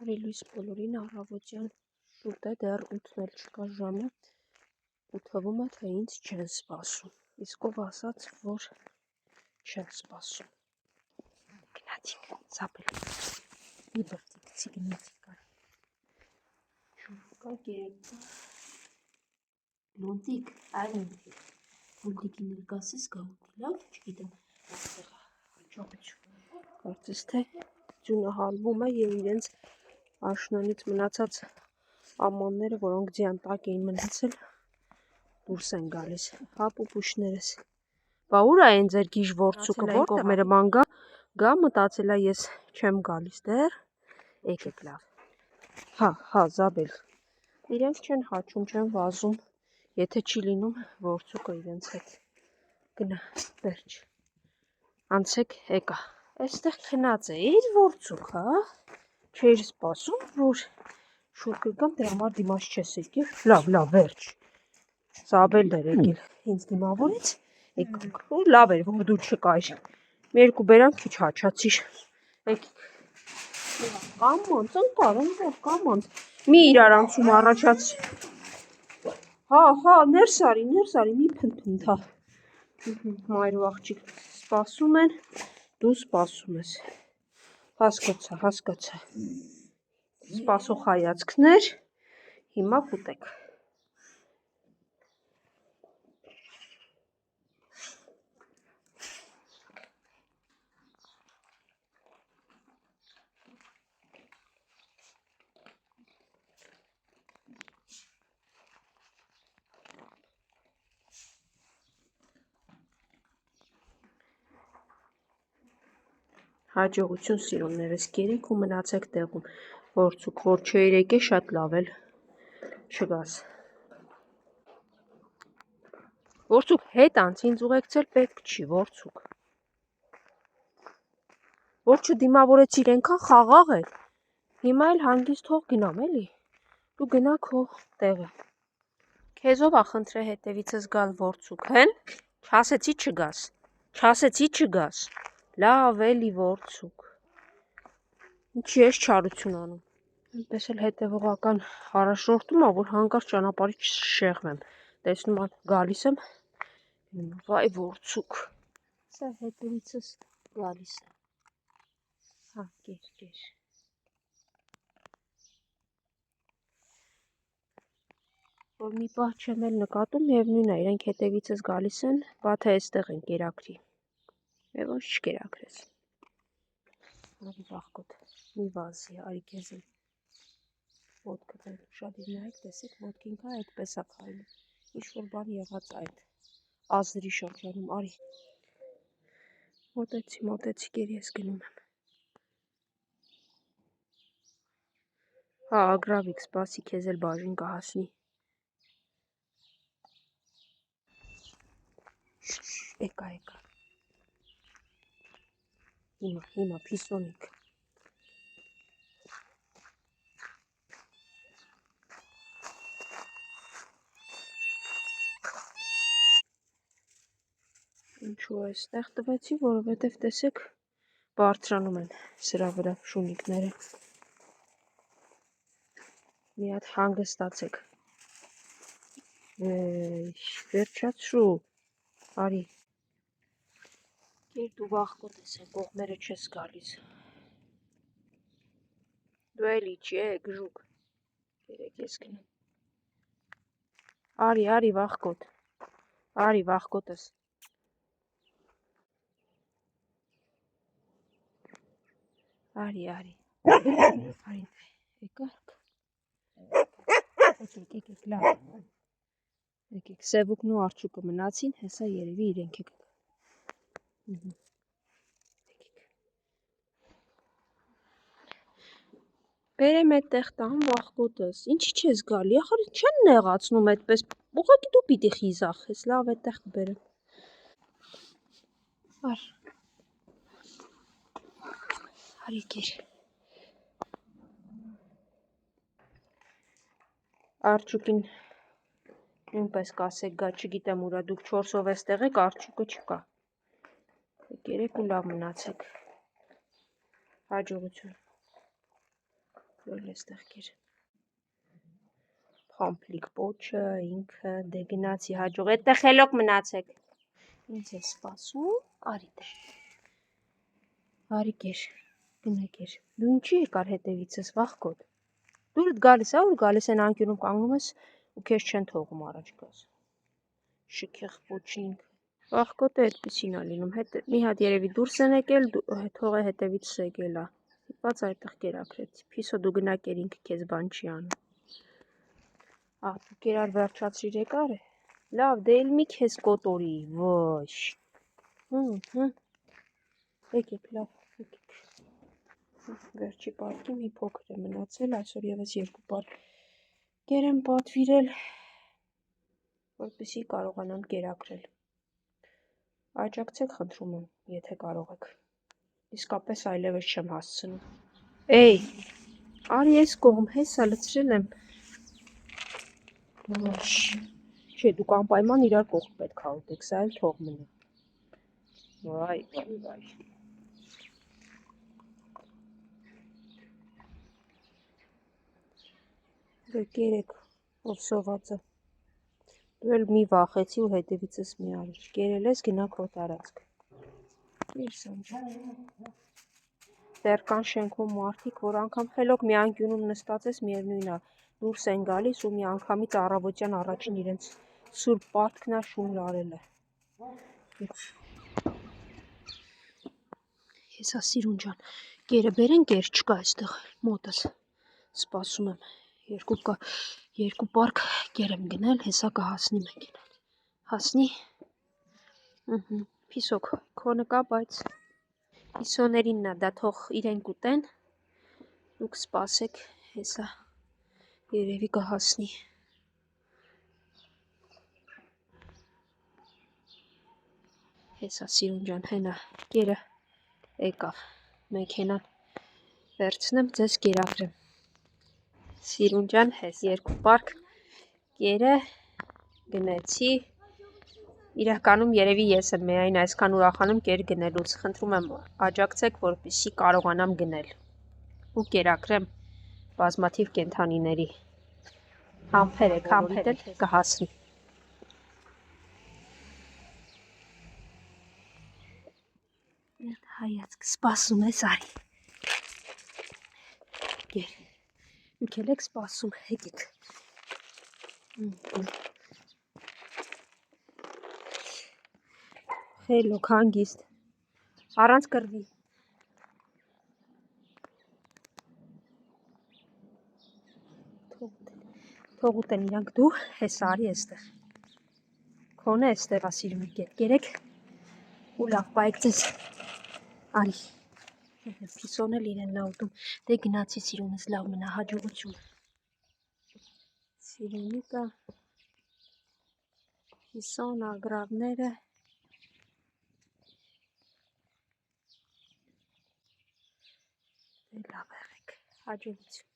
Արի լույս բոլորին առավոտյան շուտ է, դեռ 8-ն էլ չկա ժամը ու թվում է, թե ինձ չեն սպասում, իսկ ով ասաց, որ չեն սպասում։ Գնացինք, Սաբել, մի բրտիկցի գնացինք արի։ Շուկա գերեկա, լունտիկ, այլ լունտիկ, լունտիկի ներկասես գաղութի, լավ, չգիտեմ, այստեղ հաջողություն, կարծես թե ձյունը հալվում է և իրենց աշնանից մնացած ամանները, որոնք ձյան տակ էին մնացել, դուրս են գալիս, հա պուպուշներս, բա ուր է են ձեր գիժ ворցուկը, որ կողմերը ման գա մտածելա ես չեմ գալիս դեռ, եկեք լավ, հա Զաբել, իրենց չեն հաչում, չեն վազում, եթե չի լինում ворցուկը իրենց հետ, գնա, վերջ, անցեք եկա, այստեղ քնած է, իր ворցուկ, հա, չէիր սպասում, որ շուտ կգամ, դե համար դիմաց չես եկել, լավ, վերջ, Զաբել դեր եկել, ինձ դիմավորեց, եկանք, ու լավ էր, որ դու չկայր, մի երկու բերանք քիչ հաչացիր, եկեք, կամանց, ընկար, կամանց, մի իրար անցում առաջաց, հա, ներս արի, մի փնթունդ, հա, մայր ու աղջիկ սպասում են, դու սպասում ես, հասկացա, սպասող հայացքներ, հիմա կուտեք։ Հաջողություն սիրուններս, կերեք ու մնացեք տեղում, ворցուկ, որ չէր եկե, շատ լավ էլ չգաս։ Ворցուկ, հետ անց, ինձ ուղեկցել պետք չի, ворցուկ։ Որ չդիմավորեցիր ենքան խաղաղ էր, հիմա էլ հանգիստ թող գնամ, էլի, դու գնա քո տեղը։ Քեզով ախնդրե հետևիցս գալ ворցուկ, հեն, չասեցի չգաս, լավ էլի ворցուկ, ինչի ես չարություն անում, այնպես էլ հետևողական առաջորդում, որ հանկարծ ճանապարհից չշեղվեմ, տեսնում եմ գալիս եմ, վայ ворցուկ, սա հետևիցս գալիս է, հա, կեր, որ մի պահ չեմ էլ նկատում, միևնույն է, իրենք հետևիցս գալիս են, բա թե այստեղ են կերակրի, և ոչ չկերակրես, արի վախկոտ, մի վազի, արի քեզ էլ, ոտքդ էլ ուշադիր նայեք, տեսեք, ոտքին կա այդպես է քայլում, ինչ-որ բան եղած այդ ազդրի շրջանում, արի, մոտեցի, կեր ես գնում եմ, հա, ագրավիկ, սպասի, քեզ էլ բաժին կհասնի, եկա, հիմա, փիսոնիկ, ինչու այստեղ տվեցի, որովհետև տեսեք, բարձրանում են սրա վրա շունիկները, մի հատ հանգստացեք, վերջացրու, արի, կեր դու վախկոտ ես, կողմերը չես գալիս, դու էլի չի գժուկ, կերեք ես գնում, արի վախկոտս, արի, եկարք, եկեք, լավ, եկեք, սևուկն ու արջուկը մնացին, հեսա երևի իրենք եք, բերեմ այդտեղ տան վախկոտս, ինչի չես գալի, ախր չեն նեղացնում այդպես, ուղղակի դու պիտի խիզախես, լավ այդտեղ կբերեմ, արի կեր, արջուկին նույնպես կասեք գա, չգիտեմ ուրա, դուք 4-ով էստեղ եք, արջուկը չկա, կերեք ու լավ մնացեք, հաջողություն, Դրել էստեղ կեր։ Փամփլիկ պոչը, ինքը, դե գնացի հաջող, այդտեղ խելոք մնացեք։ Ինձ է սպասում, արի դե։ Արի կեր, գնա կեր։ Դու ինչի եկար հետևիցս վախկոտ։ Դուրդ գալիս ա, ուր գալիս են անկյունում կանգնում ես ու քեզ չեն թողում առաջ գաս։ Շքեղ պոչի ինքը։ Վախկոտ է այդպեսին ա լինում, մի հատ երևի դուրս են եկել, թող է հետևիցս եկել ա։ Ստիպված այդտեղ կերակրեց։ Փիսո դու գնա կեր ինքը քեզ բան չի անում։ Ահ դու կերար վերջացրիր եկար է։ Լավ, դե էլ մի քեզ կոտորի, ոչ։ Եկեք, լավ, եկեք։ Վերջի պարկի մի փոքր է մնացել, այսօր եւս 2 պարկ կեր եմ պատվիրել, որպեսզի կարողանամ կերակրել։ Աջակցեք խնդրում եմ, եթե կարող եք։ Իսկապես այլևս չեմ հասցնում։ Էй, արի ես կողմ հեսա լցրել եմ։ Ոչ, չէ, դուք անպայման իրար կողմ պետք է ուտեք, սա էլ թող մնա։ Վայ, վայ, վայ։ Դե կերեք, ով սովածը։ Դու էլ մի վախեցի ու հետևիցս մի արիր։ Կերել ես գնա քո տարածք։ Իր սանջան։ Դեռ կան շենքում մարդիկ, որ անգամ խելոք մի անկյունում նստած ես, միևնույն է, դուրս են գալիս ու մի անգամից առավոտյան առաջին իրենց սուրբ պարտքն է շուն արել է։ Հեսա Սիրուն ջան, կերը բերեն, կեր չկա այստեղ մոտս։ Սպասում եմ, 2 պարկ կեր եմ գնել, հեսա կհասնի մեքենան։ Հասնի։ Փիսոք, քոնը կա, բայց Իսոներինն է, դա թող իրենք ուտեն, դուք սպասեք, հեսա երևի կհասնի։ Հեսա Սիրուն ջան, հենա կերը եկավ, մեքենան վերցնեմ, ձեզ կերակրեմ։ Սիրուն ջան, հես 2 պարկ կերը գնեցի։ Իրականում երևի ես եմ միայն այսքան ուրախանում կեր գնելուց, խնդրում եմ աջակցեք, որպեսզի կարողանամ գնել ու կերակրեմ բազմաթիվ կենդանիների։ Համբերեք, համբերեք, կհասնի։ Հայացք սպասում ես, արի։ Կեր, դուք էլ եք սպասում, եկեք։ Խելոք, հանգիստ, առանց կռվի։ Թող ուտեն իրանք, դու հես արի էստեղ։ Քոնը էստեղ ասիրում եք, կերեք ու լավ պայեք ձեզ։ Արի։ Փիսոն էլ իրենն ա ուտում, դե գնացի Սիրունս, լավ մնա, հաջողություն։ Սիրունիկը, Փիսոն, ագրավները։ Դե լավ եղեք, հաջողություն։